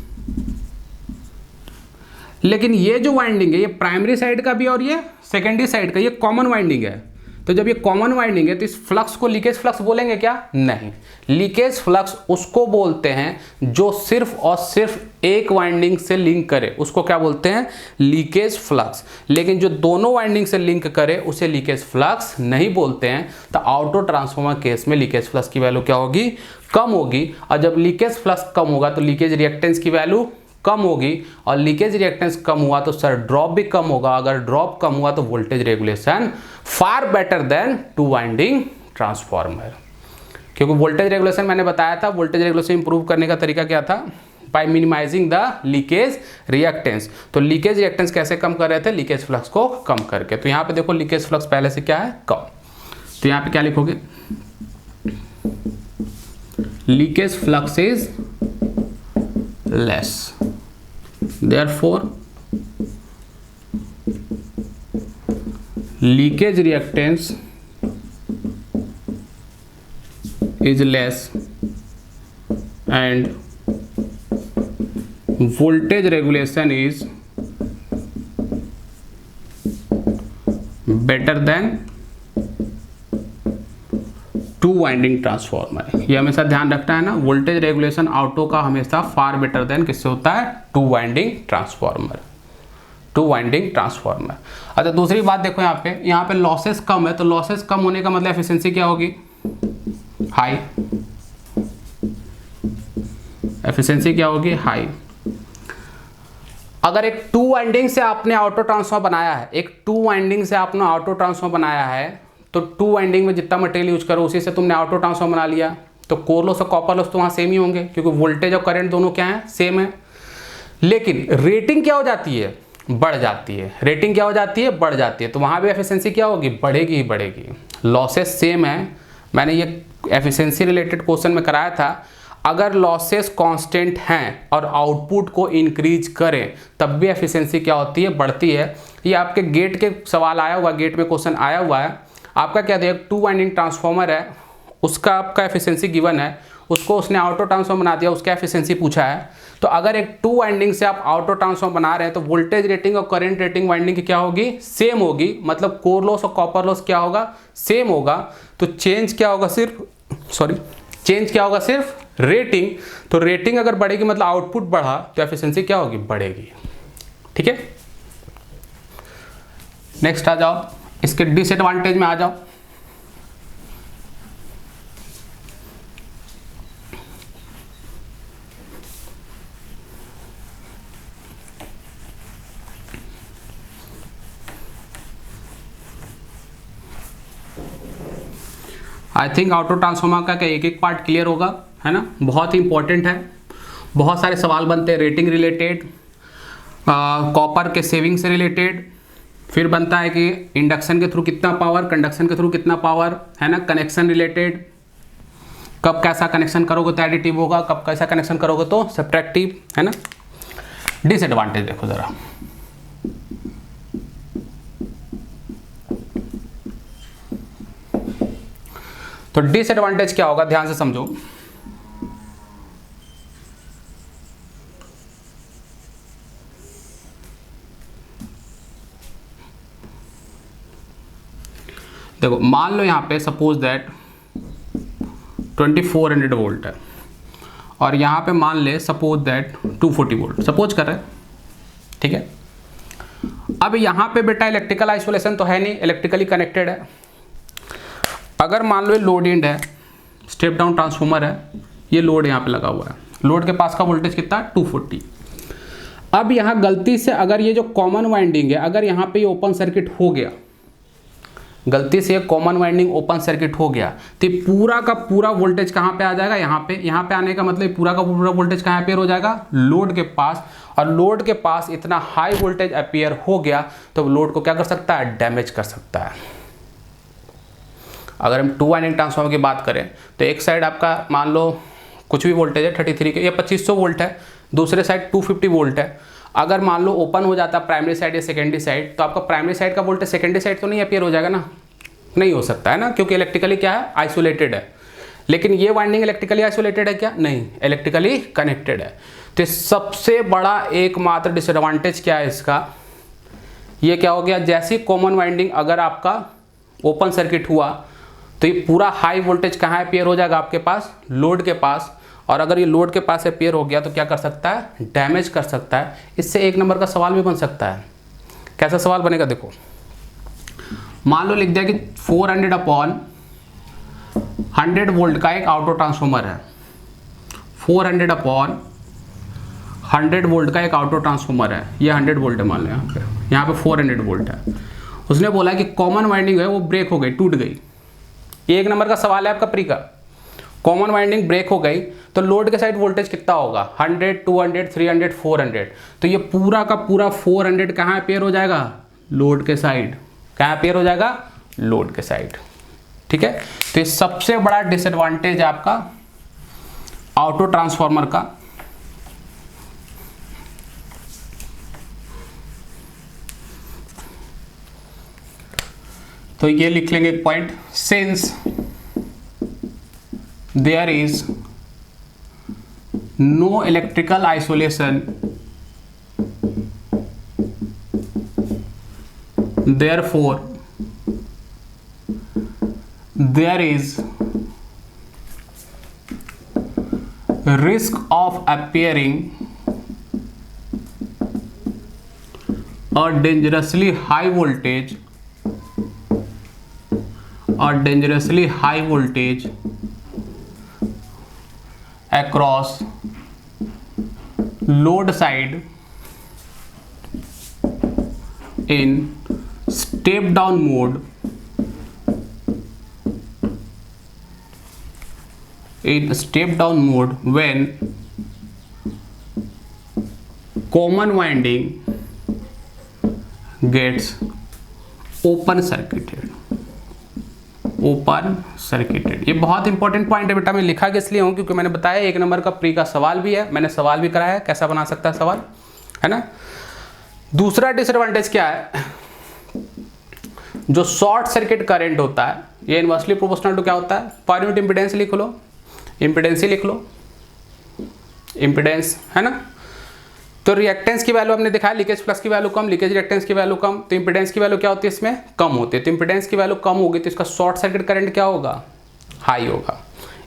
लेकिन ये जो वाइंडिंग है ये प्राइमरी साइड का भी और ये सेकेंडरी साइड का, ये कॉमन वाइंडिंग है। तो जब ये कॉमन वाइंडिंग है तो इस फ्लक्स को लीकेज फ्लक्स बोलेंगे क्या, नहीं। लीकेज फ्लक्स उसको बोलते हैं जो सिर्फ और सिर्फ एक वाइंडिंग से लिंक करे, उसको क्या बोलते हैं, लीकेज फ्लक्स। लेकिन जो दोनों वाइंडिंग से लिंक करे उसे लीकेज फ्लक्स नहीं बोलते हैं। तो ऑटो ट्रांसफार्मर केस में लीकेज फ्लक्स की वैल्यू क्या होगी, कम होगी। और जब लीकेज फ्लक्स कम होगा तो लीकेज रिएक्टेंस की वैल्यू कम होगी, और लीकेज रिएक्टेंस कम हुआ तो सर ड्रॉप भी कम होगा। अगर ड्रॉप कम हुआ तो voltage regulation far better than 2 winding transformer. क्योंकि वोल्टेज रेगुलेशन मैंने बताया था, वोल्टेज रेगुलेशन इंप्रूव करने का तरीका क्या था, by minimising the leakage reactance. तो लीकेज रिएक्टेंस कैसे कम कर रहे थे, लीकेज फ्लक्स को कम करके। तो यहाँ पे देखो लीकेज फ्लक्स पहले से क्या है, कम। तो यहाँ पे क्या लिखोगे, leakage flux is less, therefore leakage reactance is less and voltage regulation is better than 2 winding transformer. ये हमेशा ध्यान रखना है ना, वोल्टेज रेगुलेशन ऑटो का हमेशा फार बेटर देन किससे होता है, 2 वाइंडिंग ट्रांसफार्मर, 2 वाइंडिंग ट्रांसफार्मर। अच्छा दूसरी बात देखो यहाँ पे लॉसेस कम है, तो लॉसेस कम होने का मतलब एफिशिएंसी क्या होगी, हाई। एफिशिएंसी क्या होगी, हाई। अगर एक 2 वाइंडिंग से आपने ऑटो ट्रांसफार्मर बनाया है, एक 2 वाइंडिंग से आपने ऑटो ट्रांसफार्मर बनाया है, तो 2 वाइंडिंग में जितना मटेरियल यूज करो उसी से तुमने ऑटो ट्रांसफार्मर बना लिया, तो कोर लॉस और कॉपर लॉस तो वहाँ सेम ही होंगे, क्योंकि वोल्टेज और करंट दोनों क्या है, सेम है। लेकिन रेटिंग क्या हो जाती है, बढ़ जाती है। रेटिंग क्या हो जाती है, बढ़ जाती है। तो वहाँ भी एफिशिएंसी क्या होगी, बढ़ेगी ही बढ़ेगी। लॉसेस सेम है, मैंने ये एफिशिएंसी रिलेटेड क्वेश्चन में कराया था। अगर लॉसेस कांस्टेंट हैं और आउटपुट को इंक्रीज करें तब भी एफिशिएंसी क्या होती है, बढ़ती है। ये आपके गेट के सवाल आया हुआ, गेट में क्वेश्चन आया हुआ है। आपका क्या दिया, 2 वाइंडिंग ट्रांसफार्मर है, उसका आपका एफिशिएंसी गिवन है, उसको उसने ऑटो ट्रांसफार्मर बना दिया, उसका एफिशिएंसी पूछा है। तो अगर एक 2 वाइंडिंग से आप ऑटो ट्रांसफार्मर बना रहे हैं तो वोल्टेज रेटिंग और करंट रेटिंग वाइंडिंग की क्या होगी, सेम होगी। मतलब कोर लॉस और कॉपर लॉस क्या होगा, सेम होगा। तो चेंज क्या होगा, चेंज क्या होगा, सिर्फ रेटिंग। तो रेटिंग अगर बढ़ेगी मतलब आउटपुट बढ़ा तो एफिशिएंसी क्या होगी, बढ़ेगी। ठीक है, नेक्स्ट आ जाओ, इसके डिसएडवांटेज में आ जाओ। आई थिंक ऑटो ट्रांसफार्मर का एक एक पार्ट क्लियर होगा, है ना। बहुत ही इंपॉर्टेंट है, बहुत सारे सवाल बनते हैं रेटिंग रिलेटेड, कॉपर के सेविंग से रिलेटेड। फिर बनता है कि इंडक्शन के थ्रू कितना पावर, कंडक्शन के थ्रू कितना पावर, है ना। कनेक्शन रिलेटेड, कब कैसा कनेक्शन करोगे तो एडिटिव होगा, कब कैसा कनेक्शन करोगे तो सब्ट्रैक्टिव, है ना। डिसएडवांटेज देखो जरा, तो डिसएडवांटेज क्या होगा, ध्यान से समझो। देखो मान लो यहाँ पे सपोज दैट 2400 वोल्ट है और यहाँ पे मान ले सपोज दैट 240 वोल्ट, सपोज कर रहे हैं, ठीक है। अब यहाँ पे बेटा इलेक्ट्रिकल आइसोलेशन तो है नहीं, इलेक्ट्रिकली कनेक्टेड है। अगर मान लो ये लोड एंड है, स्टेप डाउन ट्रांसफार्मर है, ये लोड यहाँ पे लगा हुआ है, लोड के पास का वोल्टेज कितना है 240। अब यहाँ गलती से अगर ये जो कॉमन वाइंडिंग है, अगर यहाँ पे ये ओपन सर्किट हो गया, गलती से कॉमन वाइंडिंग ओपन सर्किट हो गया तो ये पूरा का पूरा वोल्टेज कहाँ पे आ जाएगा, यहाँ पे आने का मतलब पूरा का पूरा वोल्टेज कहाँ अपेयर हो जाएगा, लोड के पास। और लोड के पास इतना हाई वोल्टेज अपेयर हो गया तो लोड को क्या कर सकता है, डैमेज कर सकता है। अगर हम टू वाइंडिंग ट्रांसफार्मर की बात करें तो एक साइड आपका मान लो कुछ भी वोल्टेज है 33 के या 2500 वोल्ट है, दूसरे साइड 250 वोल्ट है। अगर मान लो ओपन हो जाता है प्राइमरी साइड या सेकेंडरी साइड तो आपका प्राइमरी साइड का वोल्टेज सेकेंडरी साइड तो नहीं अपेयर हो जाएगा ना, नहीं हो सकता है ना, क्योंकि इलेक्ट्रिकली क्या है, आइसोलेटेड है। लेकिन ये वाइंडिंग इलेक्ट्रिकली आइसोलेटेड है क्या, नहीं, इलेक्ट्रिकली कनेक्टेड है। तो सबसे बड़ा एकमात्र डिसएडवांटेज क्या है इसका, ये क्या हो गया, जैसी कॉमन वाइंडिंग अगर आपका ओपन सर्किट हुआ तो ये पूरा हाई वोल्टेज कहाँ अपेयर हो जाएगा, आपके पास लोड के पास। और अगर ये लोड के पास अपेयर हो गया तो क्या कर सकता है, डैमेज कर सकता है। इससे एक नंबर का सवाल भी बन सकता है। कैसा सवाल बनेगा, देखो मान लो लिख दिया कि 400/100 वोल्ट का एक ऑटो ट्रांसफार्मर है, 400/100 वोल्ट का एक ऑटो ट्रांसफार्मर है, ये 100 वोल्ट है मान लो, यहाँ पे 400 वोल्ट है। उसने बोला कि कॉमन वाइंडिंग है वो ब्रेक हो गई, टूट गई। ये एक नंबर का सवाल है आपका प्री का। कॉमन वाइंडिंग ब्रेक हो गई तो लोड के साइड वोल्टेज कितना होगा, 100, 200, 300, 400। तो ये पूरा का पूरा 400 कहाँ अपेयर हो जाएगा, लोड के साइड। कहाँ अपेयर हो जाएगा, लोड के साइड। ठीक है, तो ये सबसे बड़ा डिसएडवांटेज है आपका ऑटो ट्रांसफार्मर का। तो ये लिख लेंगे एक point, since there is no electrical isolation, therefore there is risk of appearing a dangerously high voltage across load side in step down mode when common winding gets open circuited. ये बहुत important point है बेटा, मैं लिखा के इसलिए हूँ क्योंकि मैंने बताया एक नंबर का प्री का सवाल भी है, मैंने सवाल भी कराया है कैसा बना सकता है सवाल, है ना। दूसरा डिसएडवांटेज क्या है, जो शॉर्ट सर्किट करंट होता है ये इनवर्सली प्रोपोर्शनल टू क्या होता है, पर यूनिट इंपीडेंस लिख लो, इंपीडेंस ही लिख लो, इंपीडेंस, है ना। तो रिएक्टेंस की वैल्यू हमने दिखाया, लीकेज फ्लक्स की वैल्यू कम, लीकेज रिएक्टेंस की वैल्यू कम, तो इंपीडेंस की वैल्यू क्या होती है इसमें, कम होती है। तो इंपीडेंस की वैल्यू कम होगी तो इसका शॉर्ट सर्किट करंट क्या होगा, हाई होगा।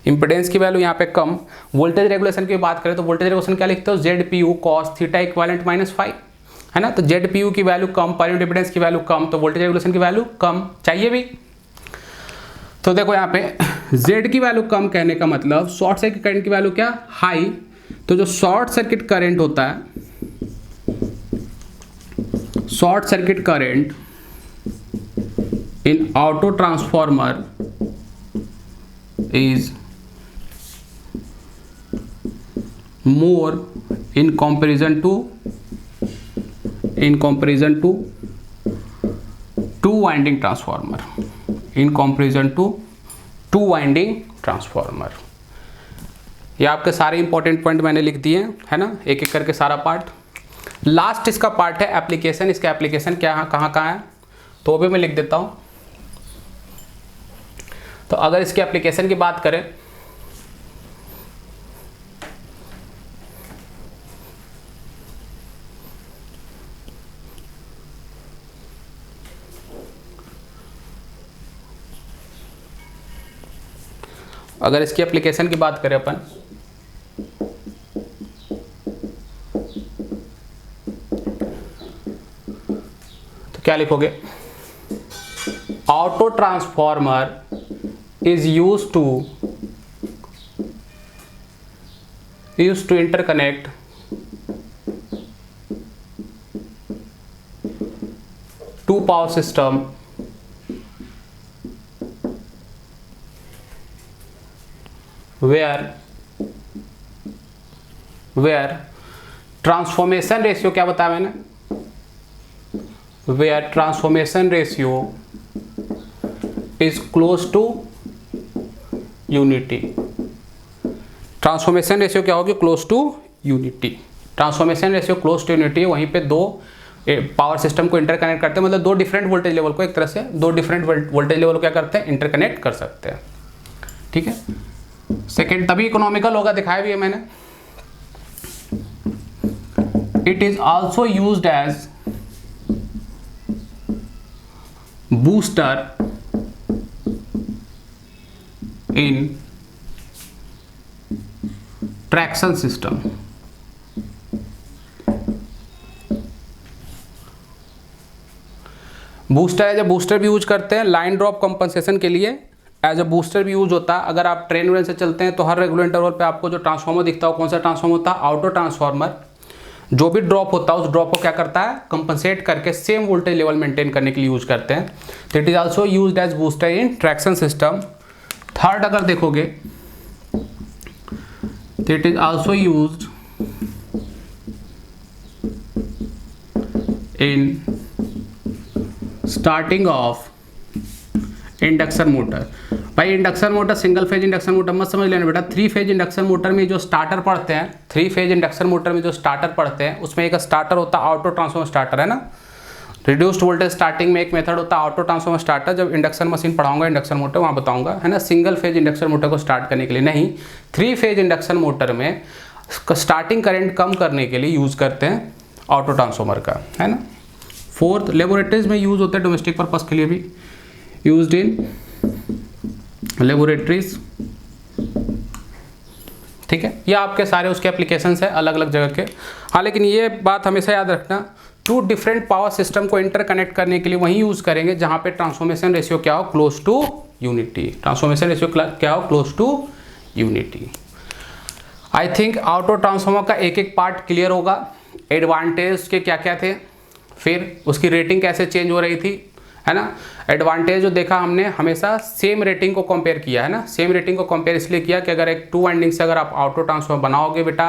इंपीडेंस की वैल्यू यहाँ पे कम। वोल्टेज रेगुलेशन की बात करें तो वोल्टेज रेगुलेशन क्या लिखते हो, ZPU cos थीटा इक्विवेलेंट -5, है ना। तो ZPU की वैल्यू कम, पर यूनिट इंपीडेंस की वैल्यू कम, तो वोल्टेज रेगुलेशन की वैल्यू कम चाहिए भी। तो देखो यहाँ पे Z की वैल्यू कम कहने का मतलब शॉर्ट सर्किट करंट की वैल्यू क्या, हाई। तो जो शॉर्ट सर्किट करंट होता है, short circuit current in auto transformer is more in comparison to two winding transformer, ये आपके सारे इंपॉर्टेंट पॉइंट मैंने लिख दिए हैं, है ना, एक एक करके सारा पार्ट। लास्ट इसका पार्ट है एप्लीकेशन। इसका एप्लीकेशन क्या कहाँ है तो वो भी मैं लिख देता हूँ। तो अगर इसके एप्लीकेशन की बात करें अपन तो क्या लिखोगे, auto transformer is used to interconnect two power system where transformation ratio, क्या बताया मैंने, where transformation ratio is close to unity. Transformation ratio क्या होगी, close to unity. Transformation ratio close to unity, वहीं पे दो पावर सिस्टम को interconnect करते हैं, मतलब दो डिफरेंट वोल्टेज लेवल को, एक तरह से दो डिफरेंट वोल्टेज लेवल को क्या करते हैं, इंटरकनेक्ट कर सकते हैं। ठीक है, सेकेंड तभी इकोनॉमिकल होगा, दिखाया भी है मैंने। It is also used as booster in traction system. Booster as a booster भी यूज करते हैं लाइन ड्रॉप कंपनसेशन के लिए, एज ए बूस्टर भी यूज होता है। अगर आप ट्रेन वेन से चलते हैं तो हर रेगुलर इंटरवल पे आपको जो ट्रांसफार्मर दिखता है, कौन सा ट्रांसफार्मर होता है, ऑटो ट्रांसफार्मर। जो भी ड्रॉप होता है उस ड्रॉप को क्या करता है, कंपनसेट करके सेम वोल्टेज लेवल मेंटेन करने के लिए यूज करते हैं। तो it is also used as booster in traction system. Third अगर देखोगे तो it is also used in starting of induction motor. भाई induction motor, single phase induction motor मत समझ लेना बेटा, थ्री फेज इंडक्शन मोटर में जो स्टार्टर पड़ते हैं, थ्री फेज इंडक्शन मोटर में जो स्टार्टर पड़ते हैं उसमें एक स्टार्टर होता है ऑटो ट्रांसफॉर्मर स्टार्टर, है ना। रिड्यूस्ड वोल्टेज स्टार्टिंग में एक मेथड होता है ऑटो ट्रांसफॉर्मर स्टार्टर, जब इंडक्शन मशीन पढ़ाऊंगा इंडक्शन मोटर वहाँ बताऊंगा, है ना। सिंगल फेज इंडक्शन मोटर को स्टार्ट करने के लिए नहीं, थ्री फेज इंडक्शन मोटर में स्टार्टिंग करंट कम करने के लिए यूज़ करते हैं ऑटो ट्रांसफॉर्मर का, है ना। फोर्थ, लेबोरेटरीज में यूज़ होता है, डोमेस्टिक पर्पज़ के लिए भी यूज्ड इन लेबोरेटरीज। ठीक है, ये आपके सारे उसके एप्लीकेशंस है अलग अलग जगह के। हाँ, लेकिन ये बात हमेशा याद रखना, टू डिफरेंट पावर सिस्टम को इंटरकनेक्ट करने के लिए वहीं यूज़ करेंगे जहाँ पे ट्रांसफॉर्मेशन रेशियो क्या हो, close to unity. Transformation ratio क्या हो, close to unity. I think auto transformer का एक एक पार्ट क्लियर होगा, एडवांटेज के क्या क्या थे, फिर उसकी रेटिंग कैसे चेंज हो रही थी, है ना। एडवांटेज जो देखा हमने, हमेशा सेम रेटिंग को कंपेयर किया, है ना। सेम रेटिंग को कंपेयर इसलिए किया कि अगर एक टू वाइंडिंग से अगर आप ऑटो ट्रांसफॉर्मर बनाओगे बेटा,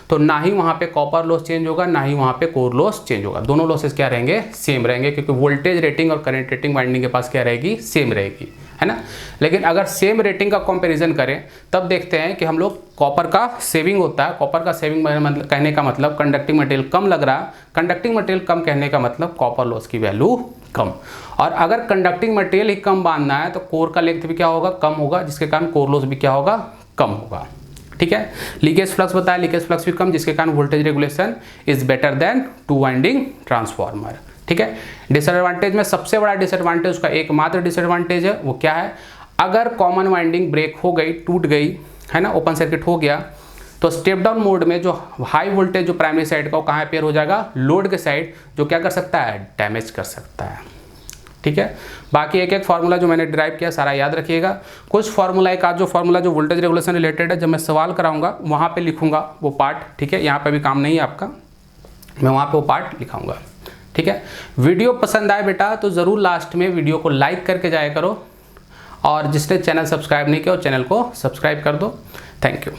तो ना ही वहाँ पे कॉपर लॉस चेंज होगा, ना ही वहाँ पे कोर लॉस चेंज होगा, दोनों लॉसेस क्या रहेंगे, सेम रहेंगे, क्योंकि वोल्टेज रेटिंग और करंट रेटिंग वाइंडिंग के पास क्या रहेगी, सेम रहेगी, है ना। लेकिन अगर सेम रेटिंग का कंपैरिजन करें तब देखते हैं कि हम लोग कॉपर का सेविंग होता है। कॉपर का सेविंग मतलब कहने का मतलब कंडक्टिंग मटेरियल कम लग रहा है, कंडक्टिंग मटेरियल कम कहने का मतलब कॉपर लॉस की वैल्यू कम। और अगर कंडक्टिंग मटेरियल ही कम बांधना है तो कोर का लेंथ भी क्या होगा, कम होगा, जिसके कारण कोर लॉस भी क्या होगा, कम होगा। ठीक है, लीकेज फ्लक्स बताया, लीकेज फ्लक्स भी कम, जिसके कारण voltage regulation is better than two winding transformer. ठीक है, डिसएडवांटेज में सबसे बड़ा डिसएडवांटेज, उसका एकमात्र डिसएडवांटेज है, वो क्या है, अगर कॉमन वाइंडिंग ब्रेक हो गई, टूट गई, है ना, ओपन सर्किट हो गया, तो स्टेप डाउन मोड में जो हाई वोल्टेज जो प्राइमरी साइड का वो कहाँ पेयर हो जाएगा, लोड के साइड, जो क्या कर सकता है, डैमेज कर सकता है। ठीक है, बाकी एक एक फार्मूला जो मैंने डिराइव किया सारा याद रखिएगा। कुछ फार्मूला, एक आध जो फार्मूला जो वोल्टेज रेगुलेशन रिलेटेड है, जब मैं सवाल कराऊंगा वहाँ पे लिखूंगा वो पार्ट। ठीक है, यहाँ पे भी काम नहीं है आपका, मैं वहाँ पे वो पार्ट लिखाऊंगा। ठीक है, वीडियो पसंद आए बेटा तो ज़रूर लास्ट में वीडियो को लाइक करके जाया करो, और जिसने चैनल सब्सक्राइब नहीं किया वो चैनल को सब्सक्राइब कर दो। Thank you.